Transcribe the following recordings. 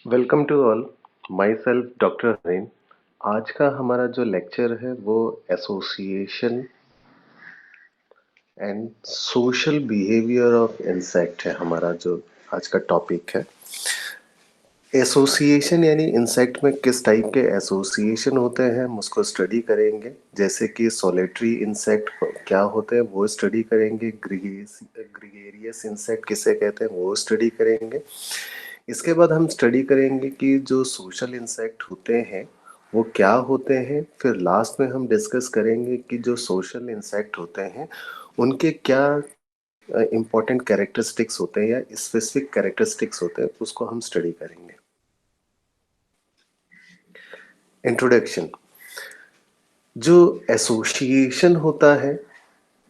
Welcome to all. Myself doctor Hareen. आज का हमारा जो लेक्चर है वो association and social behaviour of insect है। हमारा जो आज का टॉपिक है एसोसिएशन, यानी इंसेक्ट में किस टाइप के एसोसिएशन होते हैं हम उसको स्टडी करेंगे। जैसे कि सोलेटरी इंसेक्ट क्या होते हैं वो स्टडी करेंगे, ग्रिगेरियस इंसेक्ट किसे कहते हैं वो स्टडी करेंगे। इसके बाद हम स्टडी करेंगे कि जो सोशल इंसेक्ट होते हैं वो क्या होते हैं। फिर लास्ट में हम डिस्कस करेंगे कि जो सोशल इंसेक्ट होते हैं उनके क्या इम्पोर्टेंट कैरेक्टरिस्टिक्स होते हैं या स्पेसिफिक कैरेक्टरिस्टिक्स होते हैं, उसको हम स्टडी करेंगे। इंट्रोडक्शन। जो एसोसिएशन होता है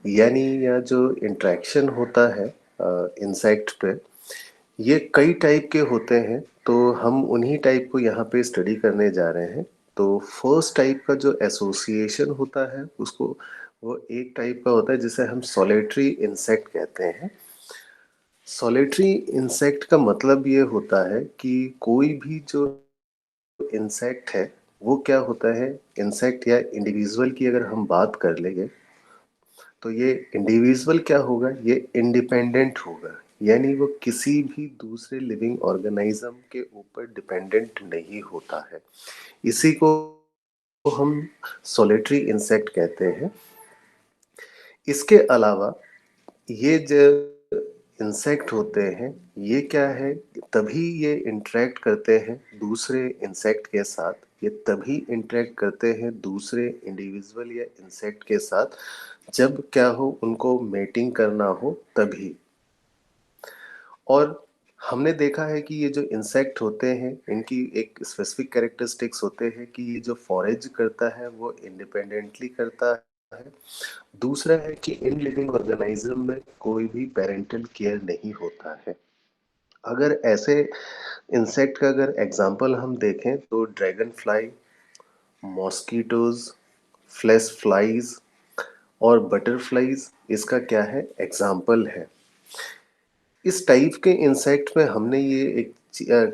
यानी या जो इंटरेक्शन होता है इंसेक्ट पे, ये कई टाइप के होते हैं। तो हम उन्हीं टाइप को यहाँ पे स्टडी करने जा रहे हैं। तो फर्स्ट टाइप का जो एसोसिएशन होता है उसको, वो एक टाइप का होता है जिसे हम सॉलिटरी इंसेक्ट कहते हैं। सॉलिटरी इंसेक्ट का मतलब ये होता है कि कोई भी जो इंसेक्ट है वो क्या होता है, इंसेक्ट या इंडिविजुअल की अगर हम बात कर लेंगे तो ये इंडिविजुअल क्या होगा, ये इंडिपेंडेंट होगा। यानी वो किसी भी दूसरे लिविंग ऑर्गेनिज्म के ऊपर डिपेंडेंट नहीं होता है। इसी को हम सॉलिटरी इंसेक्ट कहते हैं। इसके अलावा ये जो इंसेक्ट होते हैं ये क्या है, तभी ये इंटरेक्ट करते हैं दूसरे इंसेक्ट के साथ, ये तभी इंटरेक्ट करते हैं दूसरे इंडिविजुअल या इंसेक्ट के साथ जब क्या हो, उनको मेटिंग करना हो तभी। और हमने देखा है कि ये जो इंसेक्ट होते हैं इनकी एक स्पेसिफिक कैरेक्टरिस्टिक्स होते हैं कि ये जो फॉरेज करता है वो इंडिपेंडेंटली करता है। दूसरा है कि इन लिविंग ऑर्गेनिज्म में कोई भी पेरेंटल केयर नहीं होता है। अगर ऐसे इंसेक्ट का अगर एग्जांपल हम देखें तो dragon fly, mosquitoes, flash flies और बटरफ्लाइज इसका क्या है, एग्जाम्पल है। इस टाइप के इंसेक्ट में हमने ये एक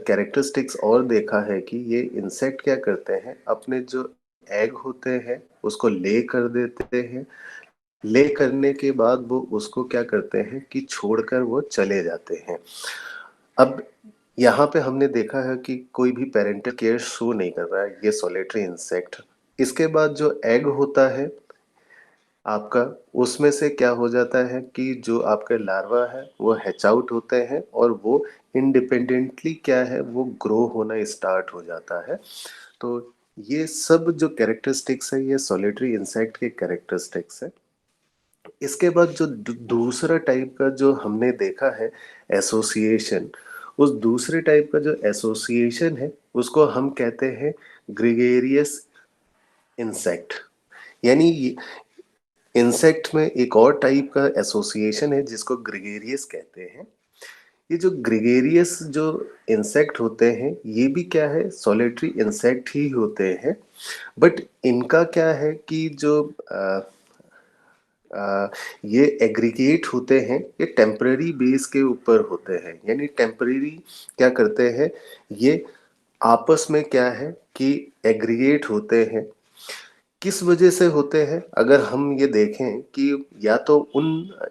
कैरेक्टरिस्टिक्स और देखा है कि ये इंसेक्ट क्या करते हैं, अपने जो एग होते हैं उसको ले कर देते हैं। ले करने के बाद वो उसको क्या करते हैं कि छोड़कर वो चले जाते हैं। अब यहाँ पे हमने देखा है कि कोई भी पेरेंटल केयर शो नहीं कर रहा है ये सॉलिटरी इंसेक्ट। इसके बाद जो एग होता है आपका, उसमें से क्या हो जाता है कि जो आपका लार्वा है वो हैच आउट होते हैं और वो इंडिपेंडेंटली क्या है, वो ग्रो होना स्टार्ट हो जाता है। तो ये सब जो कैरेक्टरिस्टिक्स है ये सॉलिटरी इंसेक्ट के कैरेक्टरिस्टिक्स है। इसके बाद जो दूसरा टाइप का जो हमने देखा है एसोसिएशन, उस दूसरे टाइप का जो एसोसिएशन है उसको हम कहते हैं ग्रिगेरियस इंसेक्ट। यानी इंसेक्ट में एक और टाइप का एसोसिएशन है जिसको ग्रिगेरियस कहते हैं। ये जो ग्रिगेरियस जो इंसेक्ट होते हैं ये भी क्या है, सॉलिटरी इंसेक्ट ही होते हैं। बट इनका क्या है कि जो ये एग्रीगेट होते हैं, ये टेम्पररी बेस के ऊपर होते हैं। यानी टेम्पररी क्या करते हैं, ये आपस में क्या है कि एग्रीगेट होते हैं। किस वजह से होते हैं, अगर हम ये देखें कि या तो उन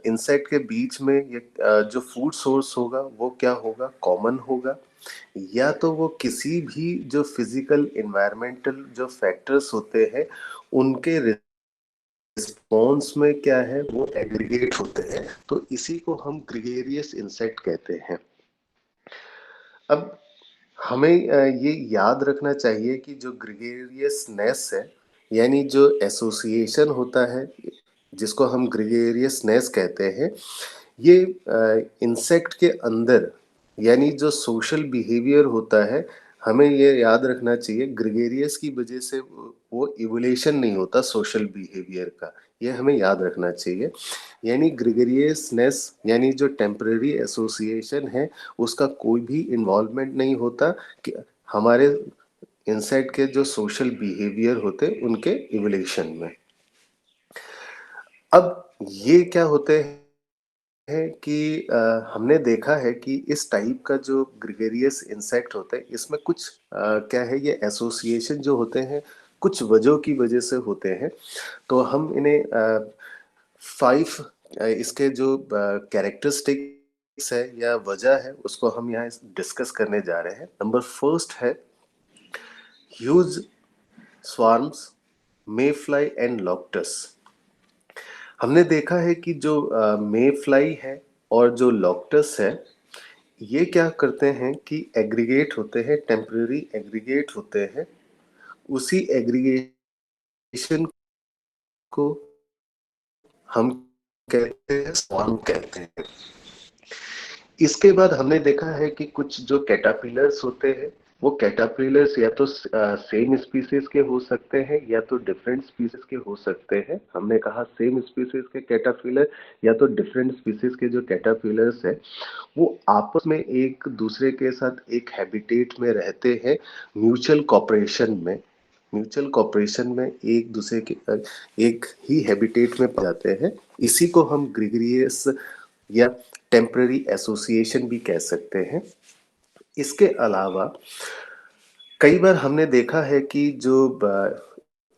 इंसेक्ट के बीच में ये जो फूड सोर्स होगा वो क्या होगा, कॉमन होगा, या तो वो किसी भी जो फिजिकल इन्वायरमेंटल जो फैक्टर्स होते हैं उनके रिस्पॉन्स में क्या है, वो एग्रीगेट होते हैं। तो इसी को हम ग्रिगेरियस इंसेक्ट कहते हैं। अब हमें ये याद रखना चाहिए कि जो ग्रिगेरियसनेस है, यानी जो एसोसिएशन होता है जिसको हम ग्रिगेरियसनेस कहते हैं, ये इंसेक्ट के अंदर यानी जो सोशल बिहेवियर होता है, हमें ये याद रखना चाहिए ग्रिगेरियस की वजह से वो इवोल्यूशन नहीं होता सोशल बिहेवियर का। ये हमें याद रखना चाहिए। यानी ग्रिगेरियसनेस यानी जो टेम्पररी एसोसिएशन है उसका कोई भी इन्वॉल्वमेंट नहीं होता कि हमारे इंसेक्ट के जो सोशल बिहेवियर होते उनके इवोल्यूशन में। अब ये क्या होते हैं, है कि हमने देखा है कि इस टाइप का जो ग्रेगेरियस इंसेक्ट होता है, इसमें कुछ क्या है, ये एसोसिएशन जो होते हैं, कुछ वजहों की वजह से होते हैं। तो हम इन्हें 5 इसके जो कैरेक्टरिस्टिक्स है या वजह है, उसको हम यहाँ डिस्कस करने जा रहे हैं। नंबर फर्स्ट है huge swarms, mayfly and locusts. हमने देखा है कि जो मे फ्लाई है और जो लॉक्टस है, ये क्या करते हैं कि एग्रीगेट होते हैं, टेम्पररी एग्रीगेट होते हैं। उसी एग्रीगेशन को हम कहते हैं स्वार्म कहते हैं। इसके बाद हमने देखा है कि कुछ जो कैटरपिलर्स होते हैं, वो कैटरपिलर्स या तो सेम स्पीसीज के हो सकते हैं या तो डिफरेंट स्पीसीज के हो सकते हैं। हमने कहा सेम स्पीसीज के कैटरपिलर या तो डिफरेंट स्पीसीज के जो कैटरपिलर्स है, वो आपस में एक दूसरे के साथ एक हैबिटेट में रहते हैं, म्यूचुअल कॉपरेशन में। म्यूचुअल कॉपरेशन में एक दूसरे के एक ही हैबिटेट में पाए जाते हैं। इसी को हम ग्रेगरियस या टेम्पररी एसोसिएशन भी कह सकते हैं। इसके अलावा कई बार हमने देखा है कि जो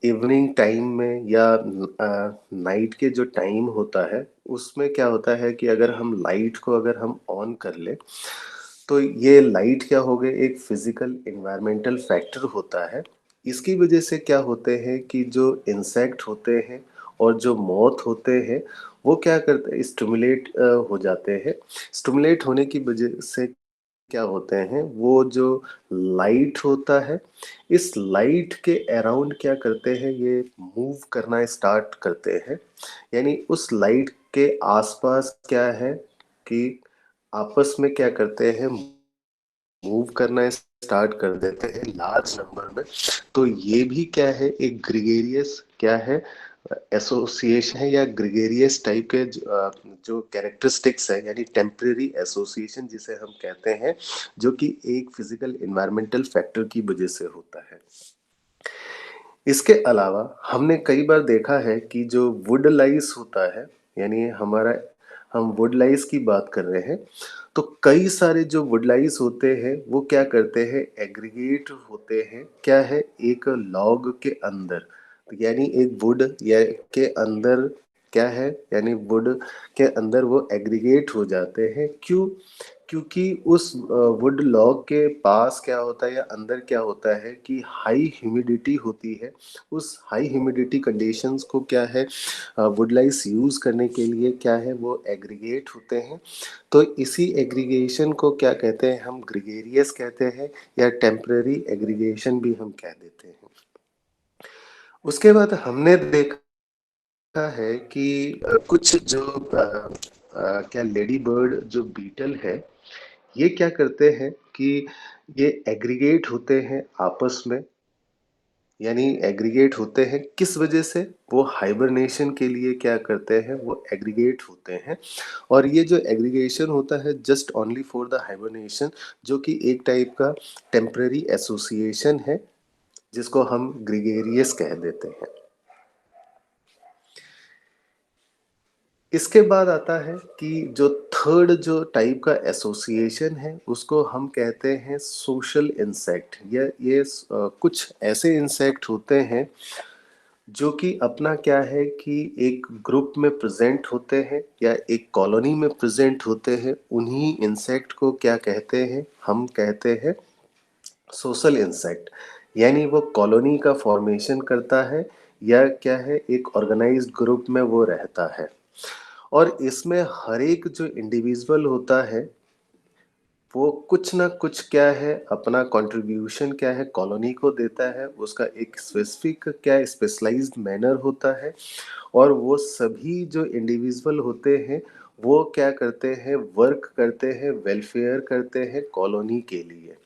इवनिंग टाइम में या नाइट के जो टाइम होता है, उसमें क्या होता है कि अगर हम लाइट को अगर हम ऑन कर ले, तो ये लाइट क्या हो गए, एक फिजिकल एनवायरमेंटल फैक्टर होता है। इसकी वजह से क्या होते हैं कि जो इंसेक्ट होते हैं और जो मोथ होते हैं, वो क्या करते हैं, स्टिमुलेट हो जाते हैं। स्टिमुलेट होने की वजह से क्या होते हैं, वो जो लाइट होता है, इस लाइट के अराउंड क्या करते हैं, ये मूव करना स्टार्ट करते हैं। यानी उस लाइट के आसपास क्या है कि आपस में क्या करते हैं, मूव करना स्टार्ट कर देते हैं लार्ज नंबर में। तो ये भी क्या है, एक ग्रेगेरियस क्या है, एसोसिएशन है या ग्रेगेरियस टाइप के जो कैरेक्टरिस्टिक्स है, यानी टेम्परेरी एसोसिएशन जिसे हम कहते हैं, जो कि एक फिजिकल एनवायरमेंटल फैक्टर की वजह से होता है। इसके अलावा हमने कई बार देखा है कि जो वुड लाइस होता है, यानी हमारा हम वुड लाइस की बात कर रहे हैं, तो कई सारे जो वुड लाइस होते हैं, वो क्या करते हैं, एग्रीगेट होते हैं, क्या है, एक लॉग के अंदर। यानी एक वुड या के अंदर क्या है, यानी वुड के अंदर वो एग्रीगेट हो जाते हैं। क्यों? क्योंकि उस वुड लॉग के पास क्या होता है या अंदर क्या होता है कि हाई ह्यूमिडिटी होती है। उस हाई ह्यूमिडिटी कंडीशंस को क्या है, वुड लाइस यूज करने के लिए क्या है, वो एग्रीगेट होते हैं। तो इसी एग्रीगेशन को क्या कहते हैं, हम ग्रेगेरियस कहते हैं या टेम्पररी एग्रीगेशन भी हम कह देते हैं। उसके बाद हमने देखा है कि कुछ जो क्या लेडी बर्ड जो बीटल है, ये क्या करते हैं कि ये एग्रीगेट होते हैं आपस में। यानी एग्रीगेट होते हैं किस वजह से, वो हाइबरनेशन के लिए क्या करते हैं, वो एग्रीगेट होते हैं। और ये जो एग्रीगेशन होता है just only for the hibernation, जो कि एक टाइप का टेम्पररी एसोसिएशन है, जिसको हम ग्रीगेरियस कह देते हैं। इसके बाद आता है कि जो थर्ड जो टाइप का एसोसिएशन है, उसको हम कहते हैं सोशल इंसेक्ट। ये कुछ ऐसे इंसेक्ट होते हैं जो कि अपना क्या है कि एक ग्रुप में प्रेजेंट होते हैं या एक कॉलोनी में प्रेजेंट होते हैं। उन्हीं इंसेक्ट को क्या कहते हैं, हम कहते हैं सोशल इंसेक्ट। यानी वो कॉलोनी का फॉर्मेशन करता है या क्या है, एक ऑर्गेनाइज्ड ग्रुप में वो रहता है। और इसमें हर एक जो इंडिविजुअल होता है, वो कुछ ना कुछ क्या है, अपना कंट्रीब्यूशन क्या है, कॉलोनी को देता है। उसका एक स्पेसिफिक क्या स्पेशलाइज्ड मैनर होता है। और वो सभी जो इंडिविजुअल होते हैं, वो क्या करते हैं, वर्क करते हैं, वेलफेयर करते हैं कॉलोनी के लिए।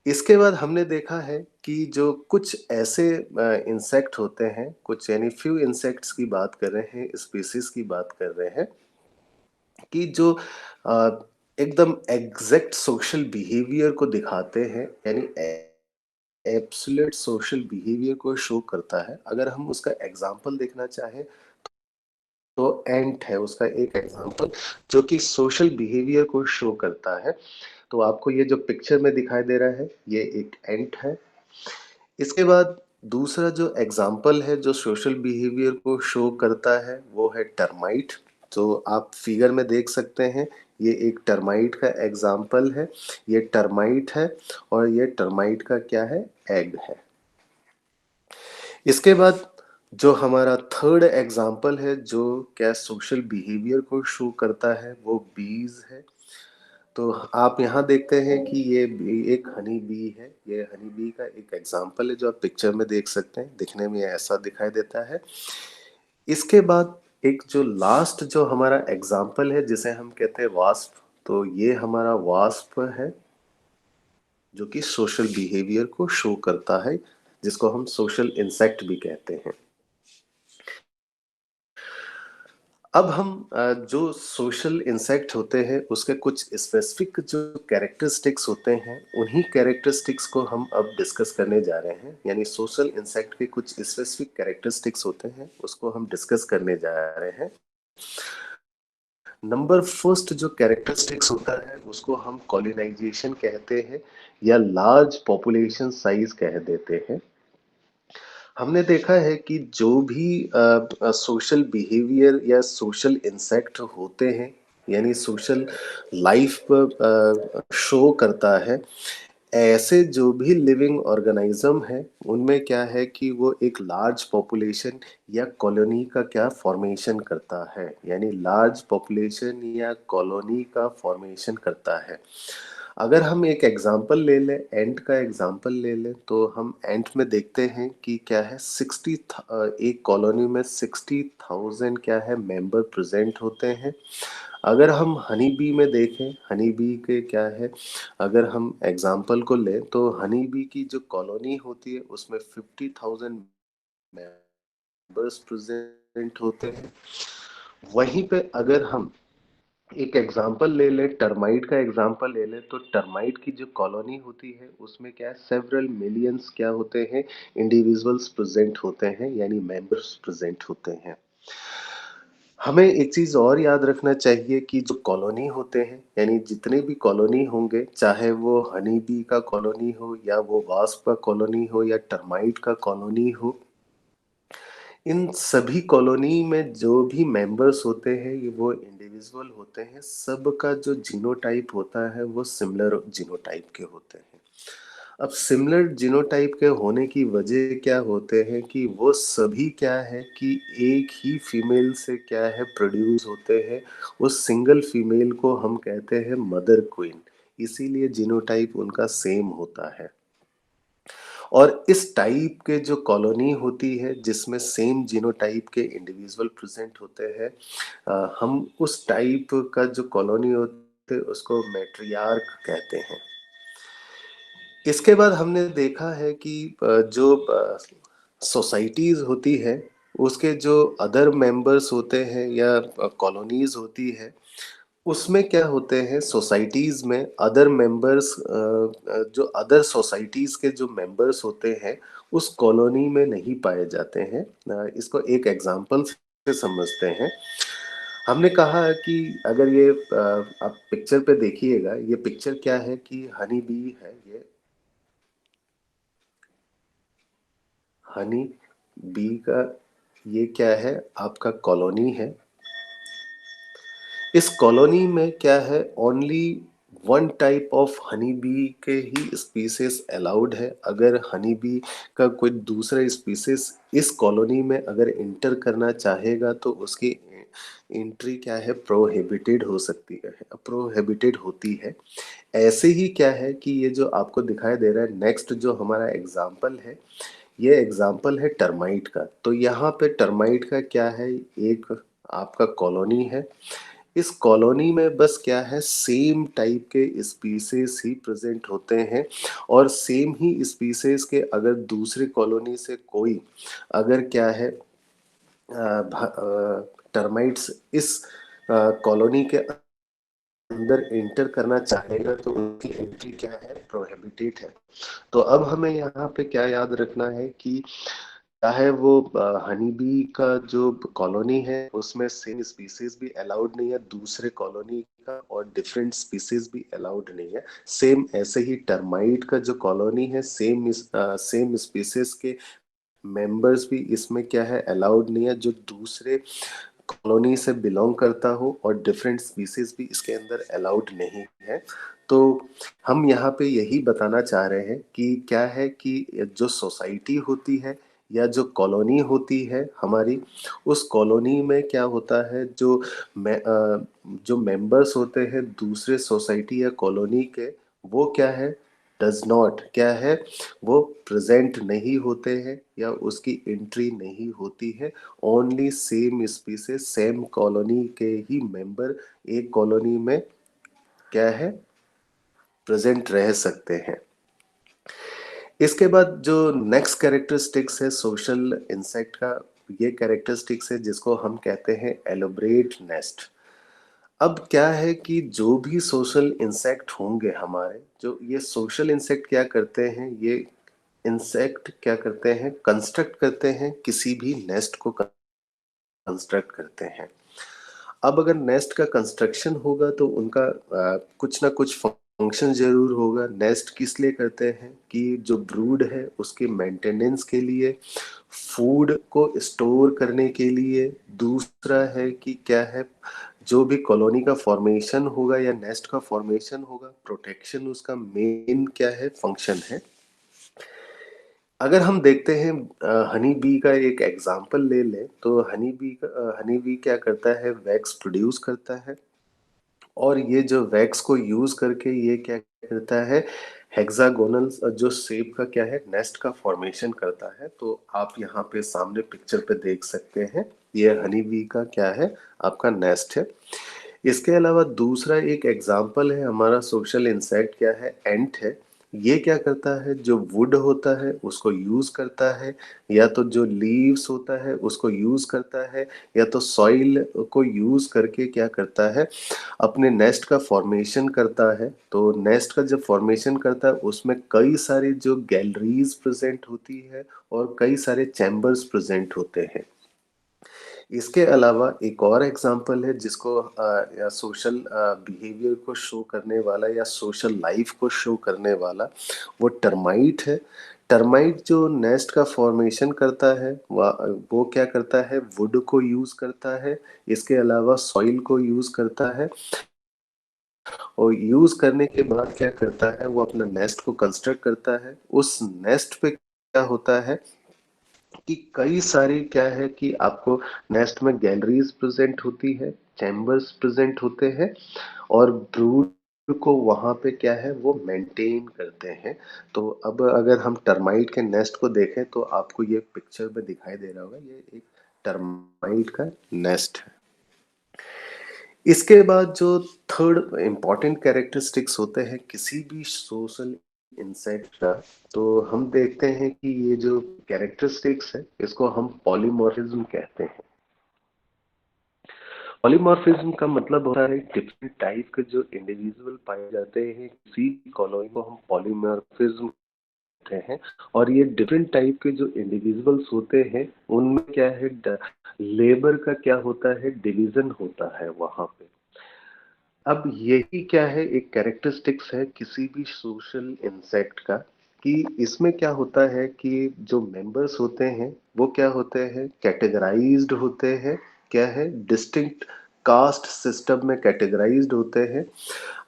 इसके बाद हमने देखा है कि जो कुछ ऐसे इंसेक्ट होते हैं, कुछ यानी फ्यू इंसेक्ट्स की बात कर रहे हैं, स्पीसीज की बात कर रहे हैं, कि जो एकदम एग्जैक्ट सोशल बिहेवियर को दिखाते हैं, यानी एब्सोल्यूट सोशल बिहेवियर को शो करता है। अगर हम उसका एग्जाम्पल देखना चाहें, तो एंट है उसका एक एग्जांपल, जो कि सोशल बिहेवियर को शो करता है। तो आपको ये जो पिक्चर में दिखाई दे रहा है, ये एक एंट है। इसके बाद दूसरा जो एग्जाम्पल है जो सोशल बिहेवियर को शो करता है, वो है टर्माइट। जो आप फिगर में देख सकते हैं, ये एक टर्माइट का एग्जाम्पल है। ये टर्माइट है और ये टर्माइट का क्या है, एग है। इसके बाद जो हमारा थर्ड एग्जाम्पल है जो क्या सोशल बिहेवियर को शो करता है, वो बीज है। तो आप यहाँ देखते हैं कि ये एक हनी बी है। ये हनी बी का एक एग्जाम्पल है जो आप पिक्चर में देख सकते हैं, दिखने में ऐसा दिखाई देता है। इसके बाद एक जो लास्ट जो हमारा एग्जाम्पल है जिसे हम कहते हैं वास्प, तो ये हमारा वास्प है जो कि सोशल बिहेवियर को शो करता है, जिसको हम सोशल इंसेक्ट भी कहते हैं। अब हम जो सोशल इंसेक्ट होते हैं उसके कुछ स्पेसिफिक जो कैरेक्टरिस्टिक्स होते हैं, उन्हीं कैरेक्टरिस्टिक्स को हम अब डिस्कस करने जा रहे हैं। यानी सोशल इंसेक्ट के कुछ स्पेसिफिक कैरेक्टरिस्टिक्स होते हैं, उसको हम डिस्कस करने जा रहे हैं। नंबर फर्स्ट जो कैरेक्टरिस्टिक्स होता है उसको हम कॉलोनाइजेशन कहते हैं या लार्ज पॉपुलेशन साइज कह देते हैं। हमने देखा है कि जो भी सोशल बिहेवियर या सोशल इंसेक्ट होते हैं, यानी सोशल लाइफ पर शो करता है, ऐसे जो भी लिविंग ऑर्गेनिज्म है, उनमें क्या है कि वो एक लार्ज पॉपुलेशन या कॉलोनी का क्या फॉर्मेशन करता है, यानी लार्ज पॉपुलेशन या कॉलोनी का फॉर्मेशन करता है। अगर हम एक एग्जांपल ले लें, एंट का एग्जांपल ले लें, तो हम एंट में देखते हैं कि क्या है, एक कॉलोनी में 60,000 क्या है मेंबर प्रेजेंट होते हैं। अगर हम हनी बी में देखें, हनी बी के क्या है, अगर हम एग्जांपल को लें तो हनी बी की जो कॉलोनी होती है उसमें 50,000 मेंबर्स प्रेजेंट होते हैं। वहीं पे अगर हम एक एग्जांपल ले ले, टर्माइट का एग्जांपल ले ले, तो टर्माइट की जो कॉलोनी होती है उसमें क्या है, सेवरल मिलियंस क्या होते हैं, इंडिविजुअल्स प्रेजेंट होते हैं, यानी मेंबर्स प्रेजेंट होते हैं। हमें एक चीज और याद रखना चाहिए कि जो कॉलोनी होते हैं, यानी जितने भी कॉलोनी होंगे, चाहे वो हनी बी का कॉलोनी हो या वो वास्प का कॉलोनी हो या टर्माइट का कॉलोनी हो, इन सभी कॉलोनी में जो भी मेंबर्स होते हैं ये वो इंडिविजुअल होते हैं। सबका जो जीनोटाइप होता है वो सिमिलर जीनोटाइप के होते हैं। अब सिमिलर जीनोटाइप के होने की वजह क्या होते हैं कि वो सभी क्या है कि एक ही फीमेल से क्या है प्रोड्यूस होते हैं। उस सिंगल फीमेल को हम कहते हैं मदर क्वीन, इसीलिए जीनोटाइप उनका सेम होता है। और इस टाइप के जो कॉलोनी होती है जिसमें सेम जीनोटाइप के इंडिविजुअल प्रेजेंट होते हैं, हम उस टाइप का जो कॉलोनी होते हैं उसको मैट्रियार्क कहते हैं। इसके बाद हमने देखा है कि जो सोसाइटीज होती है उसके जो अदर मेंबर्स होते हैं या कॉलोनीज होती है, उसमें क्या होते हैं, सोसाइटीज में अदर मेंबर्स, जो अदर सोसाइटीज के जो मेंबर्स होते हैं उस कॉलोनी में नहीं पाए जाते हैं। इसको एक एग्जांपल से समझते हैं। हमने कहा कि अगर ये आप पिक्चर पे देखिएगा, ये पिक्चर क्या है कि हनी बी है, ये हनी बी का ये क्या है, आपका कॉलोनी है। इस कॉलोनी में क्या है, only one type of honey bee के ही स्पीसीज अलाउड है। अगर हनी बी का कोई दूसरा स्पीसीज इस कॉलोनी में अगर इंटर करना चाहेगा तो उसकी एंट्री क्या है, प्रोहिबिटेड हो सकती है, प्रोहिबिटेड होती है। ऐसे ही क्या है कि ये जो आपको दिखाई दे रहा है, नेक्स्ट जो हमारा एग्जाम्पल है, ये एग्जाम्पल है टर्माइट का। तो यहाँ पे टर्माइट का क्या है, एक आपका कॉलोनी है। इस कॉलोनी में बस क्या है, सेम टाइप के स्पीसीज ही प्रेजेंट होते हैं। और सेम ही स्पीसीज के अगर दूसरी कॉलोनी से कोई अगर क्या है टर्माइट्स इस कॉलोनी के अंदर एंटर करना चाहेगा तो उनकी एंट्री क्या है, प्रोहिबिटेड है। तो अब हमें यहाँ पे क्या याद रखना है कि चाहे वो हनी बी का जो कॉलोनी है उसमें सेम स्पीसीज भी अलाउड नहीं है, दूसरे कॉलोनी का और डिफरेंट स्पीसीज भी अलाउड नहीं है। सेम ऐसे ही टर्माइट का जो कॉलोनी है, सेम स्पीसीज के मेंबर्स भी इसमें क्या है अलाउड नहीं है, जो दूसरे कॉलोनी से बिलोंग करता हो, और डिफरेंट स्पीसीज भी इसके अंदर अलाउड नहीं है। तो हम यहाँ पे यही बताना चाह रहे हैं कि क्या है कि जो सोसाइटी होती है या जो कॉलोनी होती है हमारी, उस कॉलोनी में क्या होता है, जो मेंबर्स होते हैं दूसरे सोसाइटी या कॉलोनी के, वो क्या है, डज नॉट क्या है, वो प्रेजेंट नहीं होते हैं या उसकी एंट्री नहीं होती है। Only same species same colony के ही मेंबर एक कॉलोनी में क्या है, प्रेजेंट रह सकते हैं। इसके बाद जो नेक्स्ट कैरेक्टरिस्टिक्स है सोशल इंसेक्ट का, ये कैरेक्टरिस्टिक्स है जिसको हम कहते हैं एलोबरेट नेस्ट। अब क्या है कि जो भी सोशल इंसेक्ट होंगे हमारे, जो ये सोशल इंसेक्ट क्या करते हैं, ये इंसेक्ट क्या करते हैं, कंस्ट्रक्ट करते हैं, किसी भी नेस्ट को कंस्ट्रक्ट करते हैं। अब अगर नेस्ट का कंस्ट्रक्शन होगा तो उनका कुछ ना कुछ फंक्शन जरूर होगा। नेस्ट किस लिए करते हैं कि जो ब्रूड है उसके मेंटेनेंस के लिए, फूड को स्टोर करने के लिए, दूसरा है कि क्या है, जो भी कॉलोनी का फॉर्मेशन होगा या नेस्ट का फॉर्मेशन होगा, प्रोटेक्शन उसका मेन क्या है, फंक्शन है। अगर हम देखते हैं हनी बी का एक एग्जांपल ले लें तो हनी बी क्या करता है, वैक्स प्रोड्यूस करता है, और ये जो वैक्स को यूज करके ये क्या करता है, हेक्सागोनल जो शेप का क्या है, नेस्ट का फॉर्मेशन करता है। तो आप यहाँ पे सामने पिक्चर पे देख सकते हैं, ये हनी बी का क्या है, आपका नेस्ट है। इसके अलावा दूसरा एक एग्जाम्पल है हमारा सोशल इंसेक्ट, क्या है, एंट है। ये क्या करता है, जो वुड होता है उसको यूज करता है, या तो जो लीव्स होता है उसको यूज करता है, या तो सॉइल को यूज करके क्या करता है, अपने नेस्ट का फॉर्मेशन करता है। तो नेस्ट का जब फॉर्मेशन करता है उसमें कई सारी जो गैलरीज प्रेजेंट होती है और कई सारे चैम्बर्स प्रेजेंट होते हैं। इसके अलावा एक और एग्जांपल है जिसको या सोशल बिहेवियर को शो करने वाला या सोशल लाइफ को शो करने वाला, वो टर्माइट है। टर्माइट जो नेस्ट का फॉर्मेशन करता है वो क्या करता है, वुड को यूज करता है, इसके अलावा सॉइल को यूज करता है, और यूज करने के बाद क्या करता है, वो अपना नेस्ट को कंस्ट्रक्ट करता है। उस नेस्ट पे क्या होता है कि कई सारी क्या है कि आपको नेस्ट में गैलरीज प्रेजेंट होती है, चैम्बर्स प्रेजेंट होते हैं, और ब्रूड को वहां पे क्या है, वो मेंटेन करते हैं। तो अब अगर हम टर्माइट के नेस्ट को देखें तो आपको ये पिक्चर में दिखाई दे रहा होगा, ये एक टर्माइट का नेस्ट है। इसके बाद जो थर्ड इम्पॉर्टेंट कैरेक्टरिस्टिक्स होते हैं किसी भी सोशल इंसेक्ट का, तो हम देखते हैं कि ये जो कैरेक्टरिस्टिक्स है इसको हम पॉलीमॉर्फिज्म कहते हैं। पॉलीमॉर्फिज्म का मतलब होता है डिफरेंट टाइप के जो इंडिविजुअल पाए जाते हैं किसी कॉलोनी को हम पॉलीमॉर्फिज्म कहते हैं। और ये डिफरेंट टाइप के जो इंडिविजुअल्स होते हैं उनमें क्या है, लेबर का क्या होता है, डिवीजन होता है वहां पे। अब यही क्या है, एक कैरेक्टरिस्टिक्स है किसी भी सोशल इंसेक्ट का, कि इसमें क्या होता है कि जो मेंबर्स होते हैं वो क्या होते हैं, कैटेगराइज्ड होते हैं, क्या है, डिस्टिंक्ट कास्ट सिस्टम में कैटेगराइज्ड होते हैं।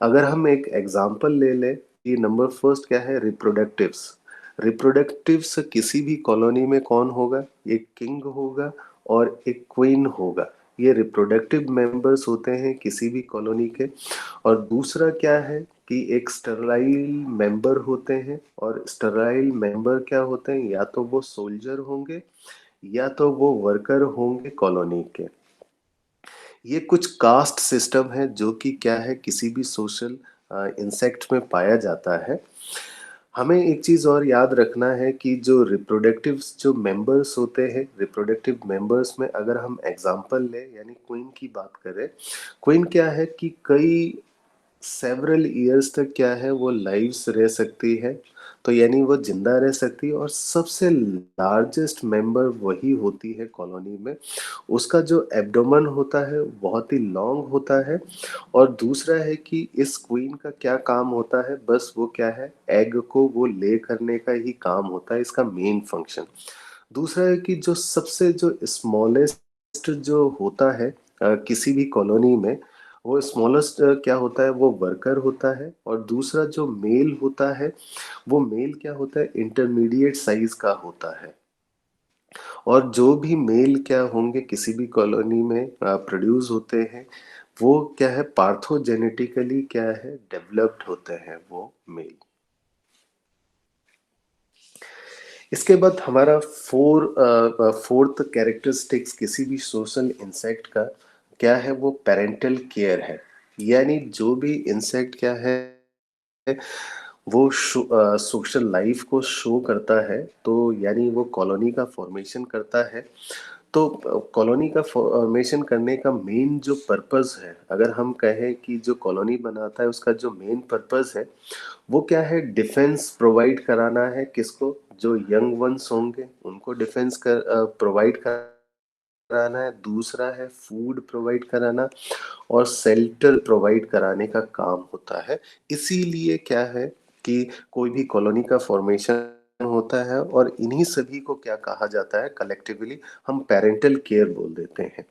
अगर हम एक एग्जांपल ले लें, ये नंबर फर्स्ट क्या है, रिप्रोडक्टिव्स। रिप्रोडक्टिव्स किसी भी कॉलोनी में कौन होगा, एक किंग होगा और एक क्वीन होगा। ये रिप्रोडक्टिव मेंबर्स होते हैं किसी भी कॉलोनी के। और दूसरा क्या है कि एक स्टरलाइल मेंबर होते हैं, और स्टरलाइल मेंबर क्या होते हैं, या तो वो सोल्जर होंगे या तो वो वर्कर होंगे कॉलोनी के। ये कुछ कास्ट सिस्टम है जो कि क्या है किसी भी सोशल इंसेक्ट में पाया जाता है। हमें एक चीज और याद रखना है कि जो रिप्रोडक्टिव जो मेंबर्स होते हैं, रिप्रोडक्टिव मेंबर्स में अगर हम एग्जांपल लें यानी क्वीन की बात करें, क्वीन क्या है कि कई सेवरल ईयर्स तक क्या है वो लाइव्स रह सकती है, तो यानी वो जिंदा रह सकती है, और सबसे लार्जेस्ट मेंबर वही होती है कॉलोनी में। उसका जो एब्डोमेन होता है बहुत ही लॉन्ग होता है। और दूसरा है कि इस क्वीन का क्या काम होता है, बस वो क्या है, एग को वो ले करने का ही काम होता है, इसका मेन फंक्शन। दूसरा है कि जो सबसे जो स्मॉलेस्ट जो होता है किसी भी कॉलोनी में, वो स्मॉलेस्ट क्या होता है, वो वर्कर होता है। और दूसरा जो मेल होता है, वो मेल क्या होता है, इंटरमीडिएट साइज का होता है। और जो भी मेल क्या होंगे किसी भी कॉलोनी में प्रोड्यूस होते हैं, वो क्या है, पार्थोजेनेटिकली क्या है, डेवलप्ड होते हैं वो मेल। इसके बाद हमारा फोर्थ कैरेक्टरिस्टिक्स किसी भी सोशल इंसेक्ट का क्या है, वो पेरेंटल केयर है। यानी जो भी इंसेक्ट क्या है, वो सोशल लाइफ को शो करता है, तो यानी वो कॉलोनी का फॉर्मेशन करता है। तो कॉलोनी का फॉर्मेशन करने का मेन जो पर्पस है, अगर हम कहें कि जो कॉलोनी बनाता है उसका जो मेन पर्पस है, वो क्या है, डिफेंस प्रोवाइड कराना है। किसको, जो यंग वंस होंगे उनको डिफेंस कर प्रोवाइड कराना है। दूसरा है फूड प्रोवाइड कराना, और शेल्टर प्रोवाइड कराने का काम होता है। इसीलिए क्या है कि कोई भी कॉलोनी का फॉर्मेशन होता है, और इन्हीं सभी को क्या कहा जाता है, कलेक्टिवली हम पेरेंटल केयर बोल देते हैं।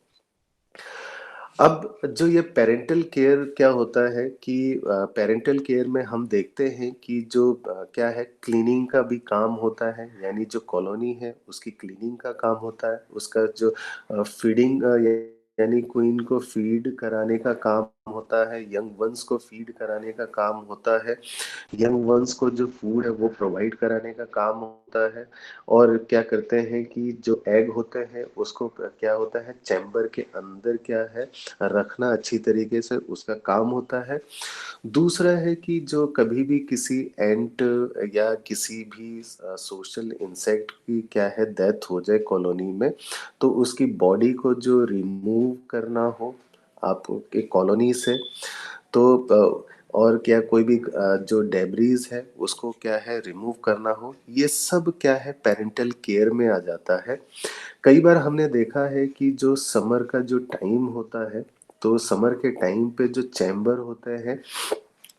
अब जो ये पेरेंटल केयर क्या होता है कि पेरेंटल केयर में हम देखते हैं कि जो क्या है, क्लीनिंग का भी काम होता है। यानी जो कॉलोनी है उसकी क्लीनिंग का काम होता है। उसका जो फीडिंग यानी क्वीन को फीड कराने का काम होता है, यंग वंस को फीड कराने का काम होता है, यंग वंस को जो फूड है वो प्रोवाइड कराने का काम होता है। और क्या करते हैं कि जो एग होते हैं उसको क्या होता है, चैम्बर के अंदर क्या है, रखना अच्छी तरीके से, उसका काम होता है। दूसरा है कि जो कभी भी किसी एंट या किसी भी सोशल इंसेक्ट की क्या है डेथ हो जाए कॉलोनी में, तो उसकी बॉडी को जो रिमूव करना हो आपके कॉलोनी से, तो और क्या कोई भी जो डेब्रीज है उसको क्या है रिमूव करना हो, ये सब क्या है पेरेंटल केयर में आ जाता है। कई बार हमने देखा है कि जो समर का जो टाइम होता है, तो समर के टाइम पे जो चैम्बर होते हैं,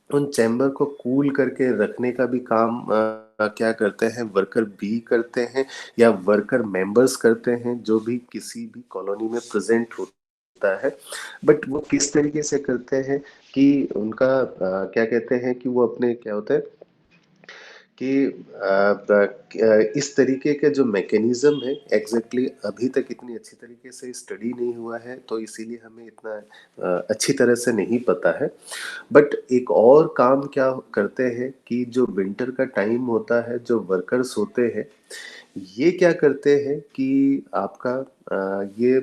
उन चैम्बर को कूल करके रखने का भी काम क्या करते हैं, वर्कर बी करते हैं, या वर्कर मेंबर्स करते हैं, जो भी किसी भी कॉलोनी में प्रेजेंट होता है। बट वो किस तरीके से करते हैं कि उनका क्या कहते हैं कि वो अपने क्या होता है कि इस तरीके का जो मैकेनिज्म है एग्जैक्टली अभी तक इतनी अच्छी तरीके से स्टडी नहीं हुआ है, तो इसीलिए हमें इतना अच्छी तरह से नहीं पता है। बट एक और काम क्या करते हैं कि जो विंटर का टाइम होता है, जो वर्कर्स होते हैं, ये क्या करते हैं कि आपका ये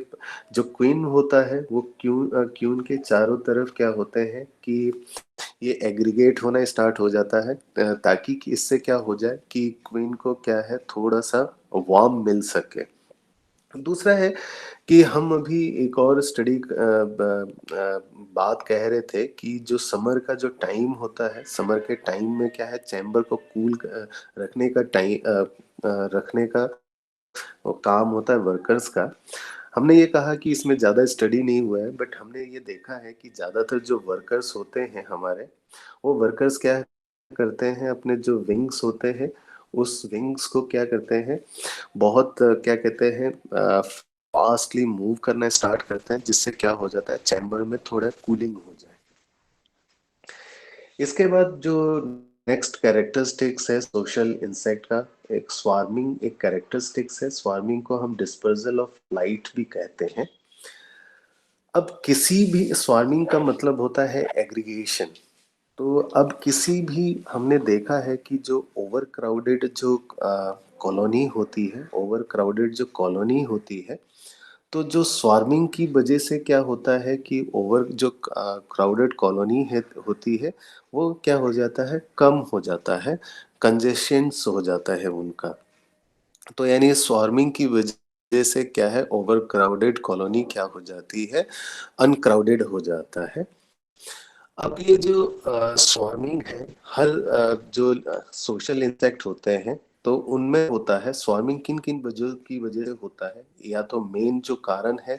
जो क्वीन होता है वो क्यून के चारों तरफ क्या होते हैं कि ये एग्रीगेट होना स्टार्ट हो जाता है, ताकि कि इससे क्या हो जाए कि क्वीन को क्या है, थोड़ा सा वार्म मिल सके। दूसरा है कि हम अभी एक और स्टडी बात कह रहे थे कि जो समर का जो टाइम होता है, समर के टाइम में क्या है, चैम्बर को कूल रखने का रखने का वो काम होता है वर्कर्स का। हमने ये कहा कि इसमें ज़्यादा स्टडी नहीं हुआ है, बट हमने ये देखा है कि ज़्यादातर जो वर्कर्स होते हैं हमारे, वो वर्कर्स क्या करते हैं, अपने जो विंग्स होते हैं उस विंग्स को क्या करते हैं, बहुत क्या कहते हैं, फास्टली मूव करना स्टार्ट करते हैं, जिससे क्या हो जाता है, चैम्बर में थोड़ा कूलिंग हो जाए। इसके बाद जो नेक्स्ट कैरेक्टरिस्टिक्स है सोशल इंसेक्ट का, एक स्वार्मिंग एक कैरेक्टरिस्टिक्स है। स्वार्मिंग को हम डिस्पर्जल ऑफ लाइट भी कहते हैं। अब किसी भी स्वार्मिंग का मतलब होता है एग्रीगेशन। तो अब किसी भी हमने देखा है कि जो ओवर क्राउडेड जो कॉलोनी होती है, ओवर क्राउडेड जो कॉलोनी होती है, तो जो स्वार्मिंग की वजह से क्या होता है कि ओवर जो क्राउडेड कॉलोनी है होती है, वो क्या हो जाता है, कम हो जाता है, कंजेशंस हो जाता है उनका। तो यानी स्वार्मिंग की वजह से क्या है, ओवर क्राउडेड कॉलोनी क्या हो जाती है, अनक्राउडेड हो जाता है। अब ये जो स्वार्मिंग है, हर जो सोशल इंसेक्ट होते हैं तो उनमें होता है स्वार्मिंग। किन किन वजह की वजह से होता है? या तो मेन जो कारण है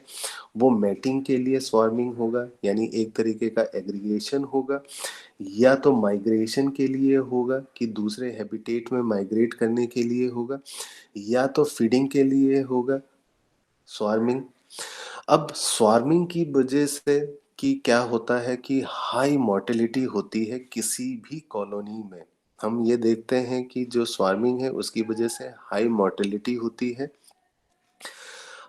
वो मैटिंग के लिए स्वार्मिंग होगा, यानी एक तरीके का एग्रीगेशन होगा, या तो माइग्रेशन के लिए होगा कि दूसरे हैबिटेट में माइग्रेट करने के लिए होगा, या तो फीडिंग के लिए होगा स्वार्मिंग। अब स्वार्मिंग की वजह से कि क्या होता है कि हाई मोर्टेलिटी होती है किसी भी कॉलोनी में। हम ये देखते हैं कि जो स्वार्मिंग है उसकी वजह से हाई मोर्टेलिटी होती है।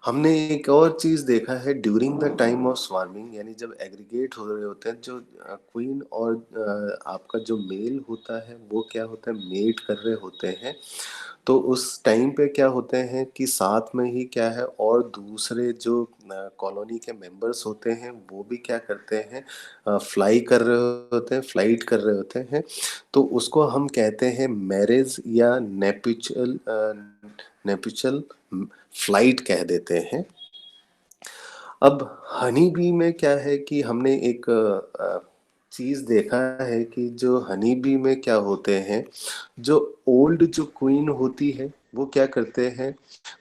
हमने एक और चीज देखा है during the time of swarming, यानी जब एग्रीगेट हो रहे होते हैं, जो क्वीन और आपका जो मेल होता है वो क्या होता है, मेट कर रहे होते हैं। तो उस टाइम पे क्या होते हैं कि साथ में ही क्या है और दूसरे जो कॉलोनी के मेंबर्स होते हैं वो भी क्या करते हैं, फ्लाई कर रहे होते हैं, फ्लाइट कर रहे होते हैं। तो उसको हम कहते हैं मैरिज या नेपिचल नेपिचल फ्लाइट कह देते हैं। अब हनी बी में क्या है कि हमने एक चीज देखा है कि जो हनी बी में क्या होते हैं, जो ओल्ड जो क्वीन होती है वो क्या करते हैं,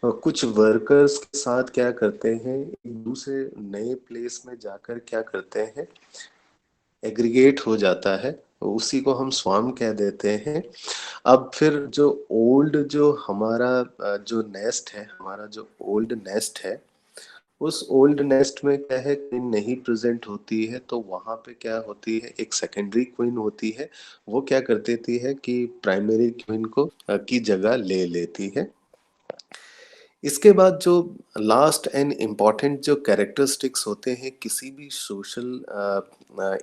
कुछ वर्कर्स के साथ क्या करते हैं, एक दूसरे नए प्लेस में जाकर क्या करते हैं, एग्रीगेट हो जाता है, उसी को हम स्वार्म कह देते हैं। अब फिर जो ओल्ड जो हमारा जो नेस्ट है, हमारा जो ओल्ड नेस्ट है, उस ओल्ड नेस्ट में क्या है, क्वीन नहीं प्रेजेंट होती है, तो वहां पे क्या होती है, एक सेकेंडरी क्वीन होती है। वो क्या कर देती है कि प्राइमरी क्वीन को की जगह ले लेती है। इसके बाद जो लास्ट एंड इम्पॉर्टेंट जो कैरेक्टरिस्टिक्स होते हैं किसी भी सोशल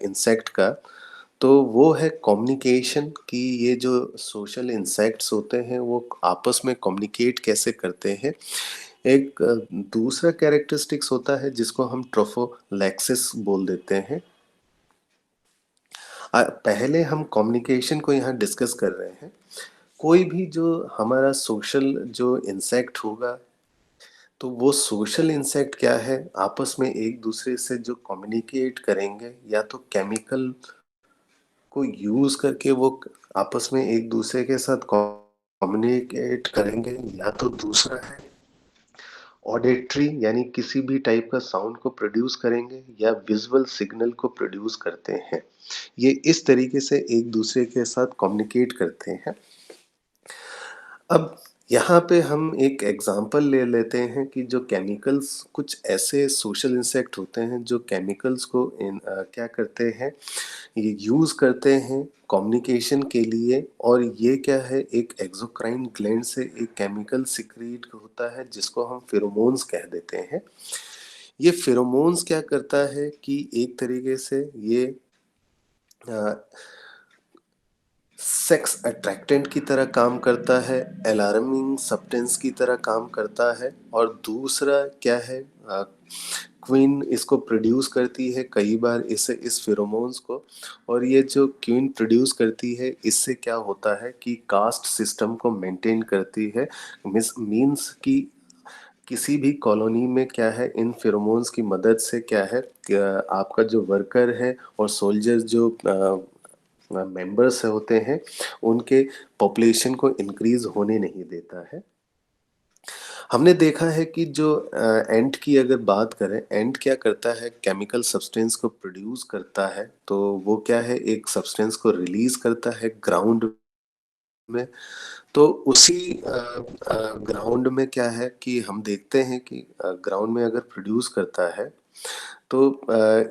इंसेक्ट का, तो वो है कम्युनिकेशन। कि ये जो सोशल इंसेक्ट्स होते हैं वो आपस में कम्युनिकेट कैसे करते हैं। एक दूसरा कैरेक्टरिस्टिक्स होता है जिसको हम ट्रोफोलैक्सिस बोल देते हैं। पहले हम कम्युनिकेशन को यहाँ डिस्कस कर रहे हैं। कोई भी जो हमारा सोशल जो इंसेक्ट होगा, तो वो सोशल इंसेक्ट क्या है, आपस में एक दूसरे से जो कम्युनिकेट करेंगे, या तो केमिकल को यूज करके वो आपस में एक दूसरे के साथ कम्युनिकेट करेंगे, या तो दूसरा है ऑडिटरी, यानी किसी भी टाइप का साउंड को प्रोड्यूस करेंगे, या विजुअल सिग्नल को प्रोड्यूस करते हैं। ये इस तरीके से एक दूसरे के साथ कम्युनिकेट करते हैं। अब यहाँ पे हम एक एग्जांपल ले लेते हैं कि जो केमिकल्स, कुछ ऐसे सोशल इंसेक्ट होते हैं जो केमिकल्स को क्या करते हैं, ये यूज करते हैं कम्युनिकेशन के लिए। और ये क्या है, एक एक्सोक्राइन ग्लैंड से एक केमिकल सिक्रीट होता है जिसको हम फेरोमोन्स कह देते हैं। ये फेरोमोन्स क्या करता है कि एक तरीके से ये सेक्स अट्रैक्टेंट की तरह काम करता है, अलार्मिंग सब्सटेंस की तरह काम करता है। और दूसरा क्या है, क्वीन इसको प्रोड्यूस करती है कई बार इसे, इस फेरोमोन्स को। और ये जो क्वीन प्रोड्यूस करती है इससे क्या होता है कि कास्ट सिस्टम को मेंटेन करती है। मीन्स कि किसी भी कॉलोनी में क्या है, इन फेरोमोन्स की मदद से क्या है कि आपका जो वर्कर है और सोल्जर्स जो मेंबर्स होते हैं उनके पॉपुलेशन को इंक्रीज होने नहीं देता है। हमने देखा है कि जो एंट की अगर बात करें, एंट क्या करता है, केमिकल सब्सटेंस को प्रोड्यूस करता है। तो वो क्या है, एक सब्सटेंस को रिलीज करता है ग्राउंड में। तो उसी ग्राउंड में क्या है कि हम देखते हैं कि ग्राउंड में अगर प्रोड्यूस करता है, तो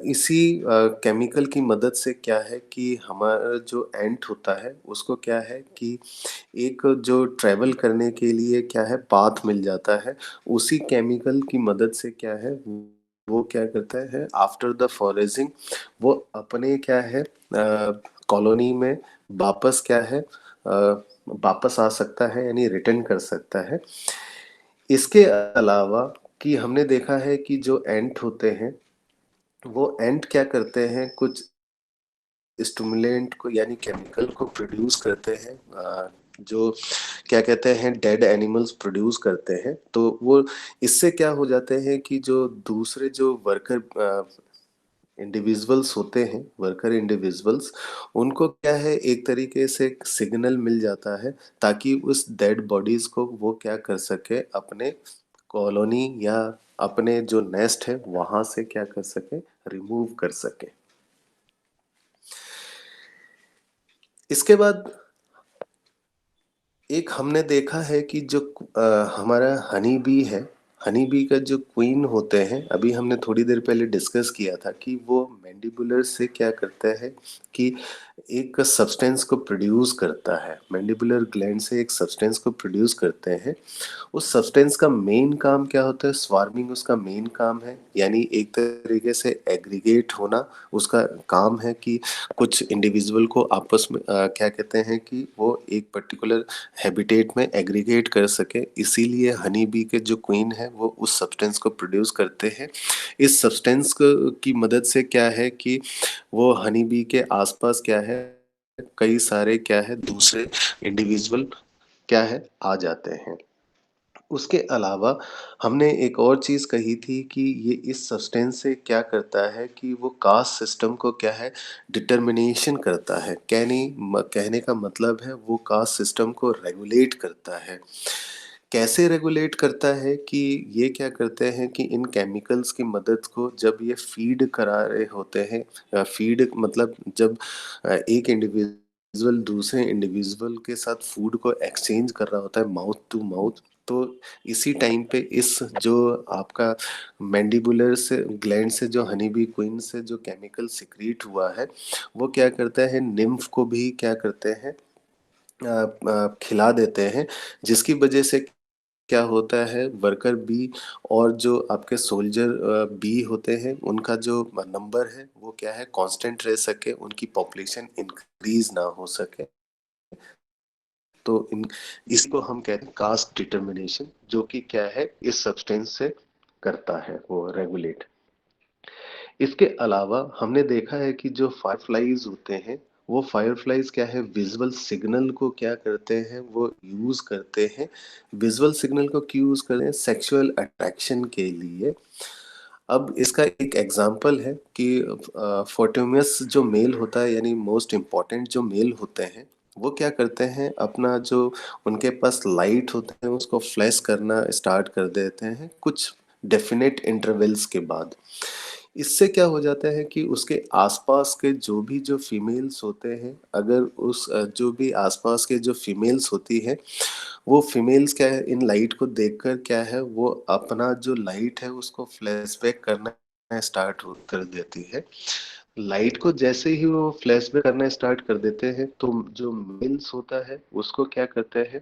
इसी केमिकल की मदद से क्या है कि हमारा जो एंट होता है उसको क्या है कि एक जो ट्रेवल करने के लिए क्या है पाथ मिल जाता है। उसी केमिकल की मदद से क्या है, वो क्या करता है, आफ्टर द फॉरेजिंग वो अपने क्या है कॉलोनी में वापस क्या है, वापस आ सकता है, यानी रिटर्न कर सकता है। इसके अलावा कि हमने देखा है कि जो एंट होते हैं वो एंट क्या करते हैं, कुछ स्टिमुलेंट को यानी केमिकल को प्रोड्यूस करते हैं, जो क्या कहते हैं डेड एनिमल्स प्रोड्यूस करते हैं। तो वो इससे क्या हो जाते हैं कि जो दूसरे जो वर्कर इंडिविजुअल्स होते हैं, वर्कर इंडिविजुअल्स, उनको क्या है एक तरीके से एक सिग्नल मिल जाता है ताकि उस डेड बॉडीज को वो क्या कर सके, अपने कॉलोनी या अपने जो नेस्ट है वहां से क्या कर सके, रिमूव कर सके। इसके बाद एक हमने देखा है कि जो हमारा हनी बी है, हनी बी का जो क्वीन होते हैं, अभी हमने थोड़ी देर पहले डिस्कस किया था कि वो मैंडिबुलर से क्या करता है कि एक सब्सटेंस को प्रोड्यूस करता है, मैंडिबुलर ग्लैंड से एक सब्सटेंस को प्रोड्यूस करते हैं। उस सब्सटेंस का मेन काम क्या होता है, स्वार्मिंग उसका मेन काम है, यानी एक तरीके से एग्रीगेट होना उसका काम है कि कुछ इंडिविजुअल को आपस में क्या कहते हैं कि वो एक पर्टिकुलर हैबिटेट में एग्रीगेट कर सके। इसीलिए हनी बी के जो क्वीन है वो उस सब्सटेंस को प्रोड्यूस करते हैं। इस सब्सटेंस की मदद से क्या है कि वो हनी बी के आसपास क्या है, कई सारे क्या है दूसरे इंडिविजुअल क्या है आ जाते हैं। उसके अलावा हमने एक और चीज़ कही थी कि ये इस सब्सटेंस से क्या करता है कि वो कास्ट सिस्टम को क्या है, डिटर्मिनेशन करता है। कहने का मतलब है वो कास्ट सिस्टम को रेगुलेट करता है। कैसे रेगुलेट करता है कि ये क्या करते हैं कि इन केमिकल्स की मदद को जब ये फीड करा रहे होते हैं, फीड मतलब जब एक इंडिविजुअल दूसरे इंडिविजुअल के साथ फूड को एक्सचेंज कर रहा होता है माउथ टू माउथ, तो इसी टाइम पे इस जो आपका मैंडिबुलर से ग्लैंड से जो हनी बी क्वीन से जो केमिकल सिक्रीट हुआ है, वो क्या करता है निम्फ को भी क्या करते हैं, खिला देते हैं, जिसकी वजह से क्या होता है वर्कर बी और जो आपके सोल्जर बी होते हैं उनका जो नंबर है वो क्या है कांस्टेंट रह सके, उनकी पॉपुलेशन इंक्रीज ना हो सके। तो इन इसको हम कहते हैं कास्ट डिटर्मिनेशन, जो कि क्या है इस सब्सटेंस से करता है वो रेगुलेट। इसके अलावा हमने देखा है कि जो फायरफ्लाइज होते हैं, वो फायरफ्लाइज क्या है विजुअल सिग्नल को क्या करते हैं, वो यूज करते हैं। विजुअल सिग्नल को क्यों यूज करते हैं, सेक्सुअल अट्रैक्शन के लिए। अब इसका एक एग्जाम्पल है कि फोटोमियस जो मेल होता है, यानी मोस्ट इम्पॉर्टेंट जो मेल होते हैं, वो क्या करते हैं अपना जो उनके पास लाइट होते हैं उसको फ्लैश करना स्टार्ट कर देते हैं कुछ डेफिनेट इंटरवल्स के बाद। इससे क्या हो जाता है कि उसके आसपास के जो भी जो फीमेल्स होते हैं, अगर उस जो भी आसपास के जो फीमेल्स होती है, वो फीमेल्स क्या है इन लाइट को देखकर क्या है वो अपना जो लाइट है उसको फ्लैशबैक करना स्टार्ट कर देती है। लाइट को जैसे ही वो फ्लैशबैक करना स्टार्ट कर देते हैं तो जो मेल्स होता है उसको क्या करते हैं,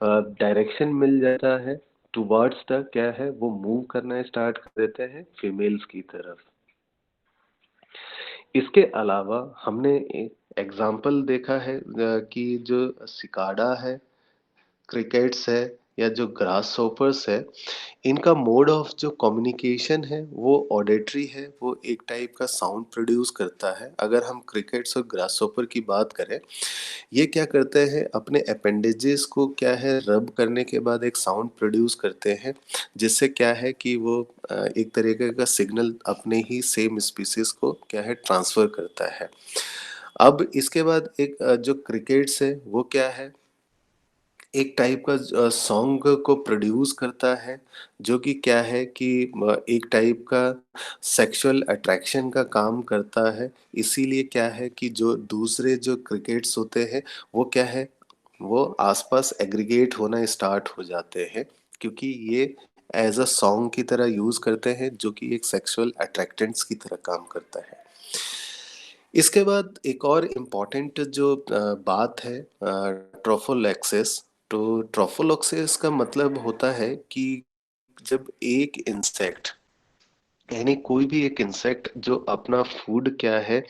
डायरेक्शन मिल जाता है टुवर्ड्स द क्या है, वो मूव करना स्टार्ट कर देते हैं फीमेल्स की तरफ। इसके अलावा हमने एक एग्जाम्पल देखा है कि जो सिकाडा है, क्रिकेट्स है या जो ग्रास होपर्स है, इनका मोड ऑफ जो कम्युनिकेशन है वो ऑडिटरी है, वो एक टाइप का साउंड प्रोड्यूस करता है। अगर हम क्रिकेट्स और ग्रास होपर की बात करें, ये क्या करते हैं अपने अपेंडेजेस को क्या है रब करने के बाद एक साउंड प्रोड्यूस करते हैं, जिससे क्या है कि वो एक तरीके का सिग्नल अपने ही सेम स्पीसीज को क्या है ट्रांसफर करता है। अब इसके बाद एक जो क्रिकेट्स है वो क्या है एक टाइप का सॉन्ग को प्रोड्यूस करता है, जो कि क्या है कि एक टाइप का सेक्सुअल अट्रैक्शन का काम करता है। इसीलिए क्या है कि जो दूसरे जो क्रिकेट्स होते हैं वो क्या है, वो आसपास एग्रीगेट होना स्टार्ट हो जाते हैं, क्योंकि ये एज अ सॉन्ग की तरह यूज करते हैं, जो कि एक सेक्सुअल अट्रैक्टेंट्स की तरह काम करता है। इसके बाद एक और इम्पॉर्टेंट जो बात है ट्रोफोलैक्सिस। तो ट्रोफोलैक्सिस का मतलब होता है कि जब एक इंसेक्ट, यानी कोई भी एक इंसेक्ट जो अपना फूड क्या है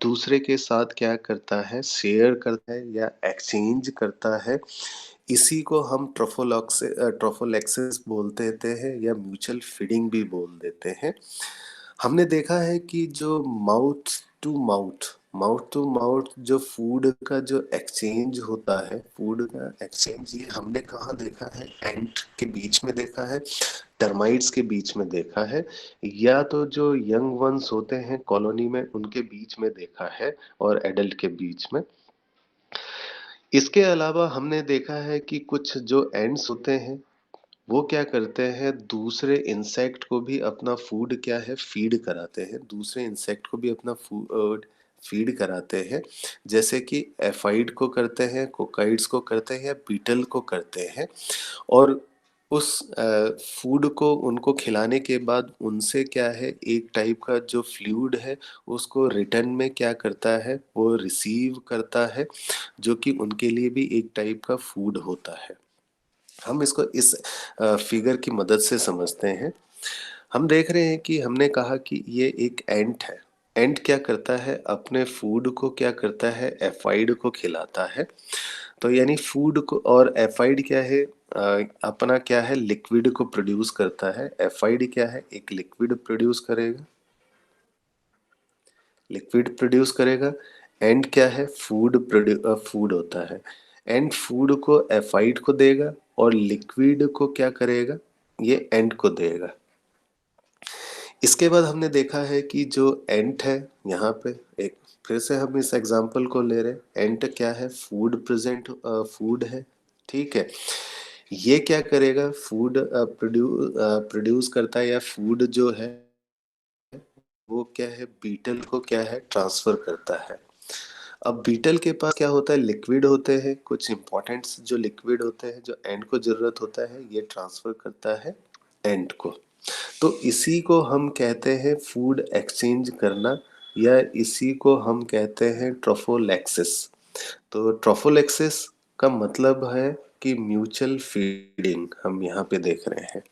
दूसरे के साथ क्या करता है, शेयर करता है या एक्सचेंज करता है, इसी को हम ट्रोफोलैक्सिस बोल देते हैं या म्यूचुअल फीडिंग भी बोल देते हैं। हमने देखा है कि जो माउथ टू माउथ जो फूड का जो एक्सचेंज होता है, फूड का एक्सचेंज ये हमने कहाँ देखा है, एंट के बीच में देखा है, टर्माइट्स के बीच में देखा है, या तो जो यंग वंस होते हैं कॉलोनी में उनके बीच में देखा है और एडल्ट के बीच में। इसके अलावा हमने देखा है कि कुछ जो एंड्स होते हैं वो क्या करते हैं, दूसरे इंसेक्ट को भी अपना फूड क्या है फीड कराते हैं, दूसरे इंसेक्ट को भी अपना फूड फीड कराते हैं। जैसे कि एफाइड को करते हैं, कोकाइड्स को करते हैं, या बीटल को करते हैं। और उस फूड को उनको खिलाने के बाद उनसे क्या है, एक टाइप का जो फ्लूइड है उसको रिटर्न में क्या करता है, वो रिसीव करता है, जो कि उनके लिए भी एक टाइप का फूड होता है। हम इसको इस फिगर की मदद से समझते हैं। हम देख रहे हैं कि हमने कहा कि ये एक एंट है। एंट क्या करता है, अपने फूड को क्या करता है, एफाइड को खिलाता है। तो यानी फूड को, और एफाइड क्या है, अपना क्या है, लिक्विड को प्रोड्यूस करता है। एफाइड क्या है, एक लिक्विड प्रोड्यूस करेगा, लिक्विड प्रोड्यूस करेगा। एंड क्या है, फूड होता है। एंड फूड को एफाइड को देगा और लिक्विड को क्या करेगा, ये एंड को देगा। इसके बाद हमने देखा है कि जो एंट है, यहाँ पे एक फिर से हम इस एग्जांपल को ले रहे हैं। एंट क्या है, फूड है, ठीक है। ये क्या करेगा, फूड प्रोड्यूस करता है, या फूड जो है वो क्या है, बीटल को क्या है, ट्रांसफर करता है। अब बीटल के पास क्या होता है, लिक्विड होते हैं, कुछ इंपॉर्टेंट जो लिक्विड होते हैं जो एंड को जरूरत होता है, ये ट्रांसफर करता है एंड को। तो इसी को हम कहते हैं फूड एक्सचेंज करना, या इसी को हम कहते हैं ट्रोफोलैक्सिस। तो ट्रोफोलैक्सिस का मतलब है कि म्यूचुअल फीडिंग हम यहाँ पे देख रहे हैं।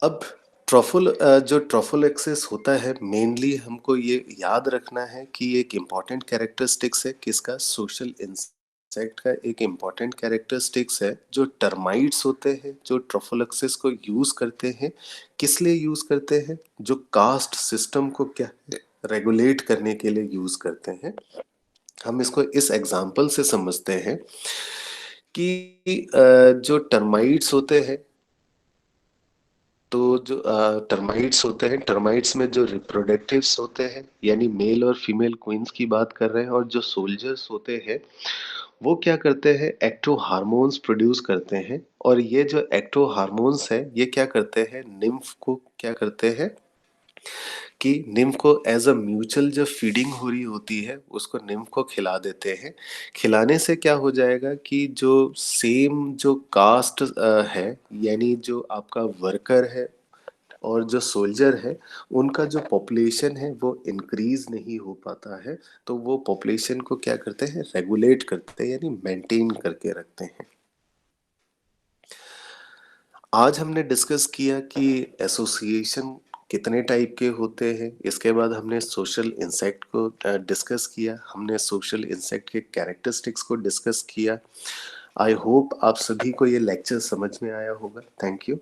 अब जो ट्रोफोलैक्सिस होता है, मेनली हमको ये याद रखना है कि एक इम्पॉर्टेंट कैरेक्टरिस्टिक्स है किसका, सोशल इंसेक्ट का एक इम्पॉर्टेंट कैरेक्टरिस्टिक्स है। जो टर्माइट्स होते हैं जो ट्रोफोलैक्सिस को यूज करते हैं, किस लिए यूज करते हैं, जो कास्ट सिस्टम को क्या रेगुलेट करने के लिए यूज करते हैं। हम इसको इस एग्जाम्पल से समझते हैं कि जो टर्माइट्स होते हैं, तो जो टर्माइट्स होते हैं, टर्माइट्स में जो रिप्रोडक्टिव्स होते हैं, यानी मेल और फीमेल क्वींस की बात कर रहे हैं, और जो सोल्जर्स होते हैं वो क्या करते हैं, एक्टो हार्मोन्स प्रोड्यूस करते हैं। और ये जो एक्टो हार्मोन्स है ये क्या करते हैं, निम्फ को क्या करते हैं, कि निम्फ को एज अ म्यूचुअल जब फीडिंग हो रही होती है उसको निम्फ को खिला देते हैं। खिलाने से क्या हो जाएगा कि जो सेम जो कास्ट है, यानी जो आपका वर्कर है और जो सोल्जर है, उनका जो पॉपुलेशन है वो इंक्रीज नहीं हो पाता है। तो वो पॉपुलेशन को क्या करते हैं, रेगुलेट करते हैं, यानी मेंटेन करके रखते हैं। आज हमने डिस्कस किया कि एसोसिएशन कितने टाइप के होते हैं। इसके बाद हमने सोशल इंसेक्ट को डिस्कस किया, हमने सोशल इंसेक्ट के कैरेक्टरिस्टिक्स को डिस्कस किया। आई होप आप सभी को ये लेक्चर समझ में आया होगा। Thank you.